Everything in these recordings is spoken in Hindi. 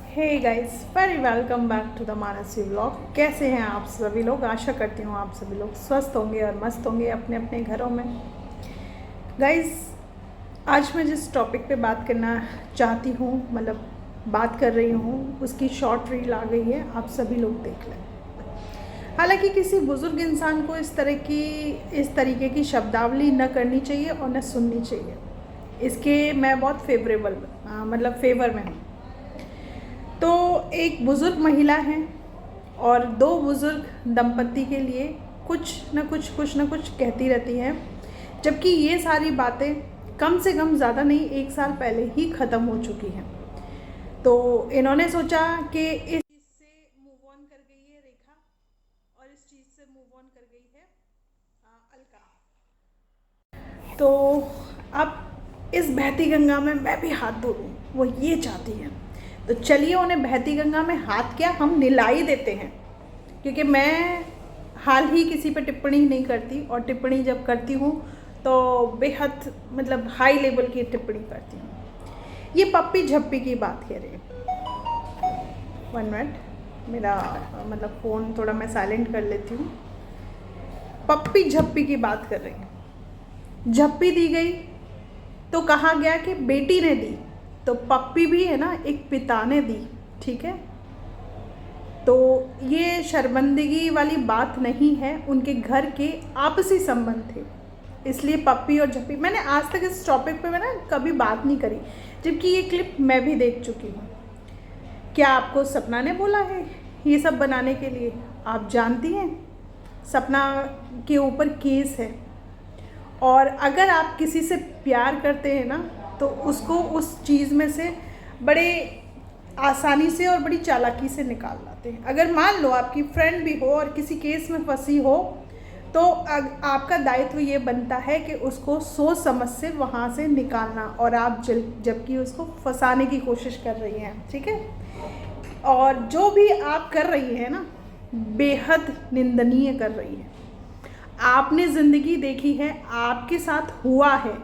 Hey guys, very welcome back to the Mansi vlog. कैसे हैं आप सभी लोग? आशा करती हूँ आप सभी लोग स्वस्थ होंगे और मस्त होंगे अपने अपने घरों में। गाइस, आज मैं जिस टॉपिक पे बात करना चाहती हूँ, मतलब बात कर रही हूँ, उसकी शॉर्ट रील आ गई है, आप सभी लोग देख लें। हालांकि किसी बुज़ुर्ग इंसान को इस तरीके की शब्दावली न करनी चाहिए और न सुननी चाहिए। इसके मैं बहुत फेवर में हूँ। तो एक बुज़ुर्ग महिला है और दो बुज़ुर्ग दंपत्ति के लिए कुछ न कुछ कहती रहती हैं, जबकि ये सारी बातें कम से कम ज़्यादा नहीं 1 साल पहले ही ख़त्म हो चुकी हैं। तो इन्होंने सोचा कि इस चीज़ से मूव ऑन कर गई है रेखा और इस चीज़ से मूव ऑन कर गई है अलका। तो अब इस बहती गंगा में मैं भी हाथ धो लूँ, वो ये चाहती है। तो चलिए उन्हें बहती गंगा में हाथ क्या, हम मिला ही देते हैं। क्योंकि मैं हाल ही किसी पे टिप्पणी नहीं करती, और टिप्पणी जब करती हूँ तो बेहद हाई लेवल की टिप्पणी करती हूँ। ये पप्पी झप्पी की बात कह रही है। 1 मिनट, मेरा फ़ोन थोड़ा मैं साइलेंट कर लेती हूँ। पप्पी झप्पी की बात कर रही हैं। झप्पी दी गई तो कहा गया कि बेटी ने दी, तो पप्पी भी है ना, एक पिता ने दी। ठीक है, तो ये शर्मिंदगी वाली बात नहीं है, उनके घर के आपसी संबंध थे, इसलिए पप्पी और झप्पी। मैंने आज तक इस टॉपिक पे मैंने कभी बात नहीं करी, जबकि ये क्लिप मैं भी देख चुकी हूँ। क्या आपको सपना ने बोला है ये सब बनाने के लिए? आप जानती हैं सपना के ऊपर केस है, और अगर आप किसी से प्यार करते हैं ना, तो उसको उस चीज़ में से बड़े आसानी से और बड़ी चालाकी से निकाल लाते हैं। अगर मान लो आपकी फ्रेंड भी हो और किसी केस में फंसी हो, तो आपका दायित्व ये बनता है कि उसको सोच समझ से वहाँ से निकालना, और आप जबकि उसको फंसाने की कोशिश कर रही हैं। ठीक है, और जो भी आप कर रही हैं ना, बेहद निंदनीय कर रही है। आपने ज़िंदगी देखी है, आपके साथ हुआ है,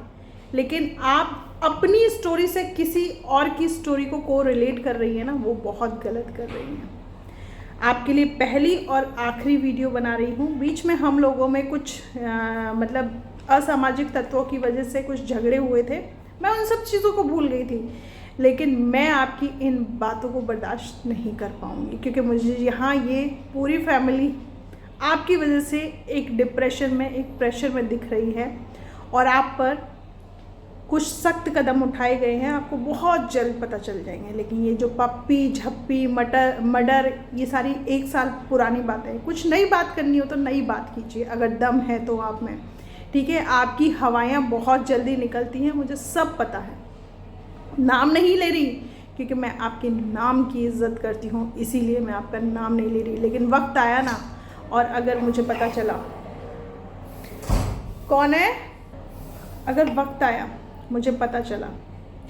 लेकिन आप अपनी स्टोरी से किसी और की स्टोरी को रिलेट कर रही है ना, वो बहुत गलत कर रही हैं। आपके लिए पहली और आखिरी वीडियो बना रही हूँ। बीच में हम लोगों में कुछ असामाजिक तत्वों की वजह से कुछ झगड़े हुए थे, मैं उन सब चीज़ों को भूल गई थी, लेकिन मैं आपकी इन बातों को बर्दाश्त नहीं कर पाऊँगी, क्योंकि मुझे यहाँ ये पूरी फैमिली आपकी वजह से एक डिप्रेशन में, एक प्रेशर में दिख रही है, और आप पर कुछ सख्त कदम उठाए गए हैं, आपको बहुत जल्द पता चल जाएंगे। लेकिन ये जो पप्पी झप्पी मर्डर, ये सारी 1 साल पुरानी बातें हैं। कुछ नई बात करनी हो तो नई बात कीजिए, अगर दम है तो आप में। ठीक है, आपकी हवाएं बहुत जल्दी निकलती हैं, मुझे सब पता है। नाम नहीं ले रही, क्योंकि मैं आपके नाम की इज्जत करती हूँ, इसीलिए मैं आपका नाम नहीं ले रही। लेकिन वक्त आया ना, और अगर मुझे पता चला कौन है, अगर वक्त आया मुझे पता चला,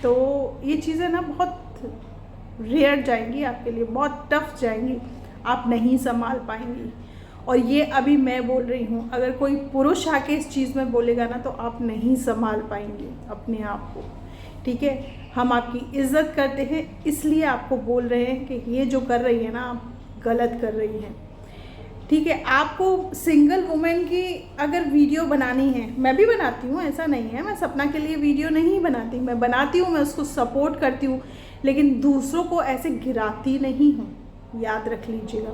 तो ये चीज़ें ना बहुत रेयर जाएंगी, आपके लिए बहुत टफ जाएंगी, आप नहीं संभाल पाएंगी। और ये अभी मैं बोल रही हूँ, अगर कोई पुरुष आके इस चीज़ में बोलेगा ना, तो आप नहीं संभाल पाएंगे अपने आप को। ठीक है, हम आपकी इज्जत करते हैं, इसलिए आपको बोल रहे हैं कि ये जो कर रही है ना, आप गलत कर रही हैं। ठीक है, आपको सिंगल वुमेन की अगर वीडियो बनानी है, मैं भी बनाती हूँ, ऐसा नहीं है मैं सपना के लिए वीडियो नहीं बनाती, मैं बनाती हूँ, मैं उसको सपोर्ट करती हूँ, लेकिन दूसरों को ऐसे गिराती नहीं हूँ, याद रख लीजिएगा।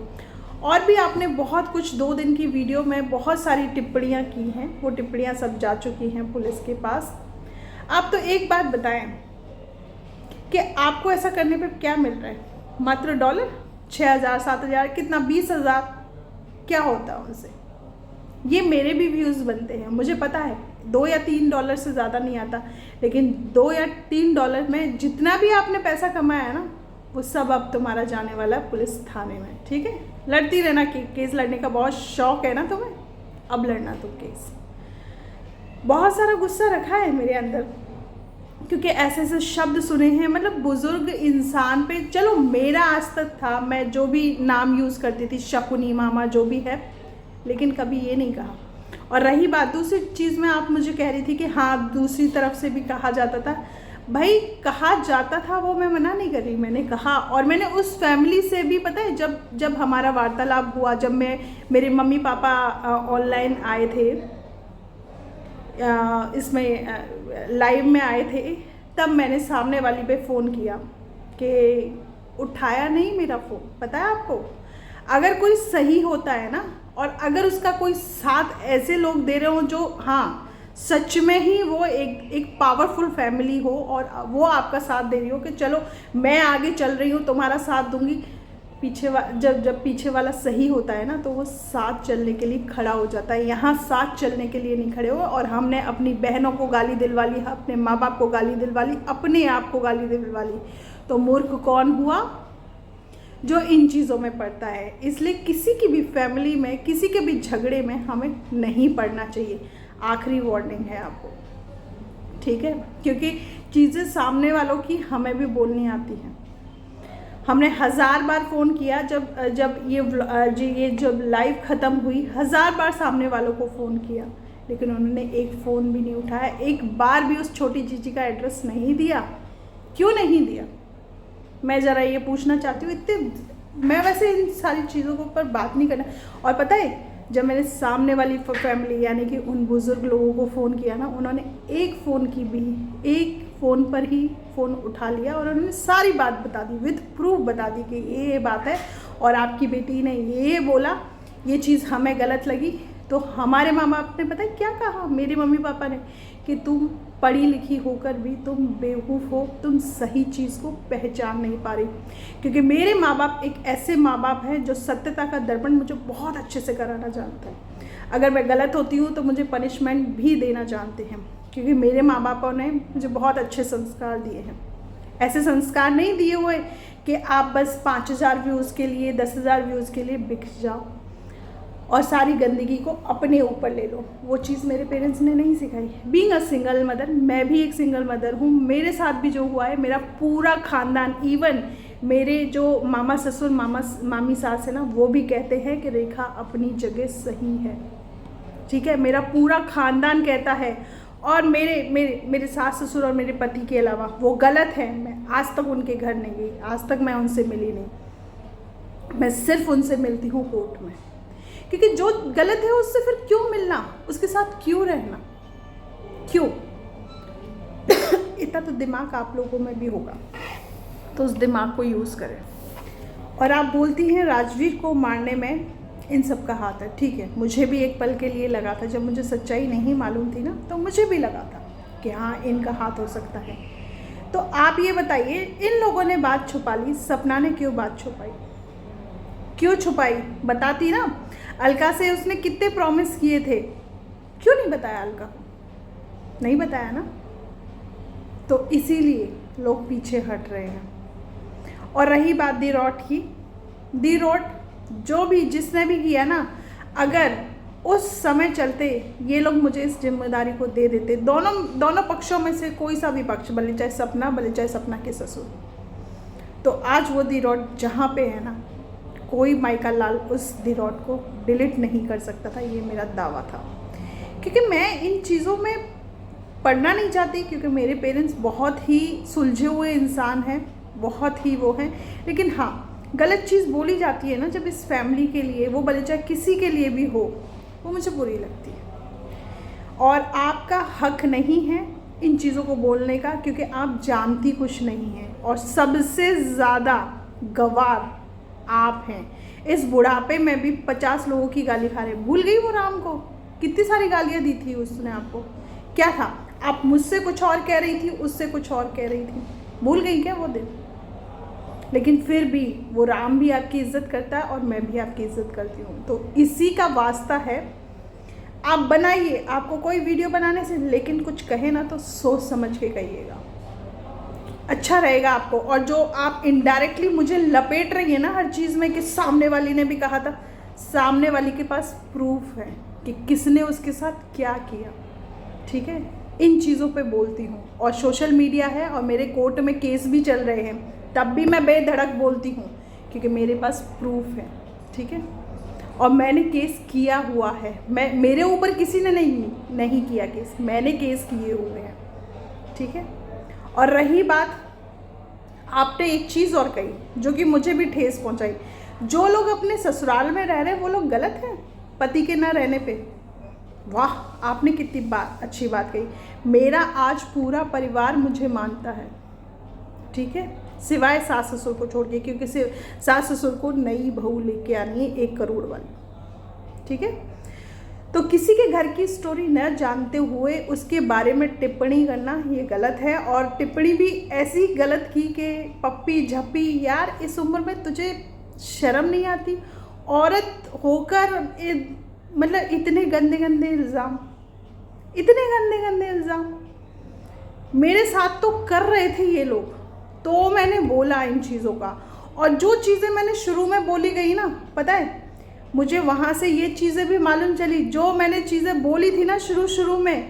और भी आपने बहुत कुछ 2 दिन की वीडियो में बहुत सारी टिप्पणियाँ की हैं, वो टिप्पणियाँ सब जा चुकी हैं पुलिस के पास। आप तो एक बात बताएं कि आपको ऐसा करने पे क्या मिल रहा है? मात्र $, 6,000 7,000, कितना 20,000, क्या होता है उनसे? ये मेरे भी व्यूज़ बनते हैं, मुझे पता है, $2 या $3 से ज़्यादा नहीं आता, लेकिन $2 या $3 में जितना भी आपने पैसा कमाया है ना, वो सब अब तुम्हारा जाने वाला है पुलिस थाने में। ठीक है, लड़ती रहना, केस लड़ने का बहुत शौक है ना तुम्हें, अब लड़ना तुम केस। बहुत सारा गुस्सा रखा है मेरे अंदर, क्योंकि ऐसे ऐसे शब्द सुने हैं, बुज़ुर्ग इंसान पे। चलो मेरा आज तक था, मैं जो भी नाम यूज़ करती थी, शकुनी मामा जो भी है, लेकिन कभी ये नहीं कहा। और रही बात दूसरी चीज़ में, आप मुझे कह रही थी कि हाँ दूसरी तरफ से भी कहा जाता था, भाई कहा जाता था, वो मैं मना नहीं कर रही, मैंने कहा। और मैंने उस फैमिली से भी, पता है, जब हमारा वार्तालाप हुआ, जब मेरे मम्मी पापा ऑनलाइन आए थे, इसमें लाइव में आए थे, तब मैंने सामने वाली पे फ़ोन किया कि उठाया नहीं मेरा फ़ोन। पता है आपको, अगर कोई सही होता है ना, और अगर उसका कोई साथ ऐसे लोग दे रहे हो जो हाँ सच में ही वो एक पावरफुल फैमिली हो, और वो आपका साथ दे रही हो कि चलो मैं आगे चल रही हूँ, तुम्हारा साथ दूंगी, जब पीछे वाला सही होता है ना, तो वो साथ चलने के लिए खड़ा हो जाता है। यहाँ साथ चलने के लिए नहीं खड़े हो, और हमने अपनी बहनों को गाली दिलवा ली, अपने माँ बाप को गाली दिलवा ली, अपने आप को गाली दिलवा ली, तो मूर्ख कौन हुआ? जो इन चीज़ों में पड़ता है। इसलिए किसी की भी फैमिली में, किसी के भी झगड़े में हमें नहीं पड़ना चाहिए। आखिरी वार्निंग है आपको, ठीक है? क्योंकि चीज़ें सामने वालों की हमें भी बोलनी आती हैं। हमने 1000 बार फ़ोन किया, जब ये जब लाइव ख़त्म हुई, 1000 बार सामने वालों को फ़ोन किया, लेकिन उन्होंने एक फ़ोन भी नहीं उठाया, एक बार भी उस छोटी चीज़ी का एड्रेस नहीं दिया। क्यों नहीं दिया? मैं ज़रा ये पूछना चाहती हूँ। मैं वैसे इन सारी चीज़ों के ऊपर बात नहीं करना। और पता है, जब मैंने सामने वाली फैमिली यानी कि उन बुज़ुर्ग लोगों को फ़ोन किया ना, उन्होंने एक फ़ोन पर ही फ़ोन उठा लिया, और उन्होंने सारी बात बता दी, विद प्रूफ बता दी कि ये बात है, और आपकी बेटी ने ये बोला, ये चीज़ हमें गलत लगी। तो हमारे माँ बाप ने पता है क्या कहा, मेरे मम्मी पापा ने, कि तुम पढ़ी लिखी होकर भी तुम बेवकूफ़ हो, तुम सही चीज़ को पहचान नहीं पा रही। क्योंकि मेरे माँ बाप एक ऐसे माँ बाप हैं जो सत्यता का दर्पण मुझे बहुत अच्छे से कराना जानते हैं। अगर मैं गलत होती हूँ तो मुझे पनिशमेंट भी देना जानते हैं, क्योंकि मेरे माँ बापों ने मुझे बहुत अच्छे संस्कार दिए हैं। ऐसे संस्कार नहीं दिए हुए कि आप बस 5000 व्यूज़ के लिए, 10,000 व्यूज़ के लिए बिक जाओ और सारी गंदगी को अपने ऊपर ले लो। वो चीज़ मेरे पेरेंट्स ने नहीं सिखाई। बीइंग अ सिंगल मदर, मैं भी एक सिंगल मदर हूँ। मेरे साथ भी जो हुआ है, मेरा पूरा ख़ानदान, इवन मेरे जो मामा ससुर, मामी सास है ना, वो भी कहते हैं कि रेखा अपनी जगह सही है, ठीक है? मेरा पूरा ख़ानदान कहता है। और मेरे सास ससुर और मेरे पति के अलावा वो गलत है, मैं आज तक उनके घर नहीं गई, आज तक मैं उनसे मिली नहीं। मैं सिर्फ उनसे मिलती हूँ कोर्ट में, क्योंकि जो गलत है उससे फिर क्यों मिलना, उसके साथ क्यों रहना, क्यों? इतना तो दिमाग आप लोगों में भी होगा, तो उस दिमाग को यूज़ करें। और आप बोलती हैं राजवीर को मारने में इन सब का हाथ है, ठीक है, मुझे भी एक पल के लिए लगा था, जब मुझे सच्चाई नहीं मालूम थी ना, तो मुझे भी लगा था कि हाँ इनका हाथ हो सकता है। तो आप ये बताइए, इन लोगों ने बात छुपा ली, सपना ने क्यों बात छुपाई? क्यों छुपाई? बताती ना। अलका से उसने कितने प्रॉमिस किए थे, क्यों नहीं बताया अलका को? नहीं बताया ना, तो इसीलिए लोग पीछे हट रहे हैं। और रही बात दी रॉट की, दी रॉट जो भी जिसने भी किया ना, अगर उस समय चलते ये लोग मुझे इस जिम्मेदारी को दे देते, दोनों पक्षों में से कोई सा भी पक्ष, भले चाहे सपना, भले चाहे सपना के ससुर, तो आज वो दी रॉट जहाँ पे है ना, कोई माइका लाल उस दी रॉट को डिलीट नहीं कर सकता था। ये मेरा दावा था, क्योंकि मैं इन चीज़ों में पढ़ना नहीं चाहती, क्योंकि मेरे पेरेंट्स बहुत ही सुलझे हुए इंसान हैं, बहुत ही वो हैं। लेकिन हाँ, गलत चीज़ बोली जाती है ना जब इस फैमिली के लिए, वो भले चाहे किसी के लिए भी हो, वो मुझे बुरी लगती है। और आपका हक नहीं है इन चीज़ों को बोलने का, क्योंकि आप जानती कुछ नहीं हैं, और सबसे ज़्यादा गवार आप हैं। इस बुढ़ापे में भी 50 लोगों की गाली खा रहे। भूल गई वो राम को कितनी सारी गालियाँ दी थी उसने आपको? क्या था, आप मुझसे कुछ और कह रही थी, उससे कुछ और कह रही थी, भूल गई क्या वो दिन? लेकिन फिर भी वो राम भी आपकी इज़्ज़त करता है, और मैं भी आपकी इज़्ज़त करती हूँ। तो इसी का वास्ता है, आप बनाइए, आपको कोई वीडियो बनाने से, लेकिन कुछ कहे ना तो सोच समझ के कहिएगा, अच्छा रहेगा आपको। और जो आप इनडायरेक्टली मुझे लपेट रही है ना हर चीज़ में, कि सामने वाली ने भी कहा था, सामने वाली के पास प्रूफ है कि किसने उसके साथ क्या किया, ठीक है? इन चीज़ों पे बोलती हूँ। और सोशल मीडिया है, और मेरे कोर्ट में केस भी चल रहे हैं, तब भी मैं बेधड़क बोलती हूँ, क्योंकि मेरे पास प्रूफ है, ठीक है? और मैंने केस किया हुआ है। मेरे ऊपर किसी ने नहीं किया केस, मैंने केस किए हुए हैं, ठीक है? और रही बात, आपने एक चीज़ और कही जो कि मुझे भी ठेस पहुंचाई, जो लोग अपने ससुराल में रह रहे हैं वो लोग गलत हैं पति के ना रहने पे। वाह, आपने कितनी अच्छी बात कही। मेरा आज पूरा परिवार मुझे मानता है, ठीक है, सिवाय सास ससुर को छोड़ के, क्योंकि सास ससुर को नई बहू लेके आनी है 1 करोड़ वाली, ठीक है। तो किसी के घर की स्टोरी न जानते हुए उसके बारे में टिप्पणी करना ये गलत है। और टिप्पणी भी ऐसी गलत की कि पप्पी झप्पी, यार इस उम्र में तुझे शर्म नहीं आती? औरत होकर मतलब इतने गंदे गंदे इल्ज़ाम, इतने गंदे गंदे इल्ज़ाम मेरे साथ तो कर रहे थे ये लोग, तो मैंने बोला इन चीज़ों का। और जो चीज़ें मैंने शुरू में बोली गई ना, पता है मुझे वहाँ से ये चीज़ें भी मालूम चली, जो मैंने चीज़ें बोली थी ना शुरू में,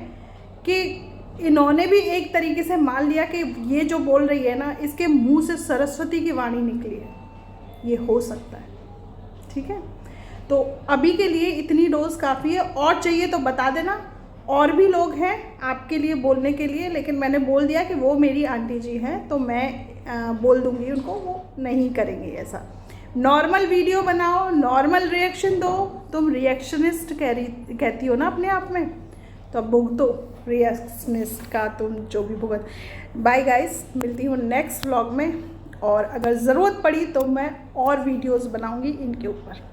कि इन्होंने भी एक तरीके से मान लिया कि ये जो बोल रही है ना, इसके मुंह से सरस्वती की वाणी निकली है, ये हो सकता है, ठीक है। तो अभी के लिए इतनी डोज काफ़ी है, और चाहिए तो बता देना, और भी लोग हैं आपके लिए बोलने के लिए, लेकिन मैंने बोल दिया कि वो मेरी आंटी जी हैं, तो मैं बोल दूंगी उनको, वो नहीं करेंगे ऐसा। नॉर्मल वीडियो बनाओ, नॉर्मल रिएक्शन दो, तुम रिएक्शनिस्ट कहती हो ना अपने आप में, तो अब भुगतो रिएक्शनिस्ट का तुम जो भी भुगत। बाय गाइस, मिलती हूँ नेक्स्ट व्लॉग में, और अगर ज़रूरत पड़ी तो मैं और वीडियोस बनाऊंगी इनके ऊपर।